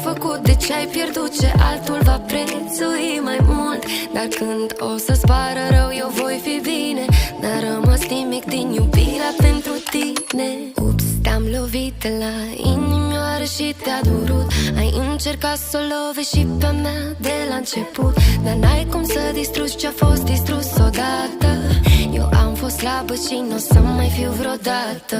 făcut, de ce ai pierdut, ce altul va prețui mai mult. Dar când o să-ți pară rău, eu voi fi bine. N-a rămas nimic din iubirea pentru tine. Ups, te-am lovit la inimioară și te-a durut. Ai încercat să o lovești și pe mea de la început, dar n-ai cum să distrugi ce-a fost distrus odată. Eu am fost slabă și n-o să mai fiu vreodată.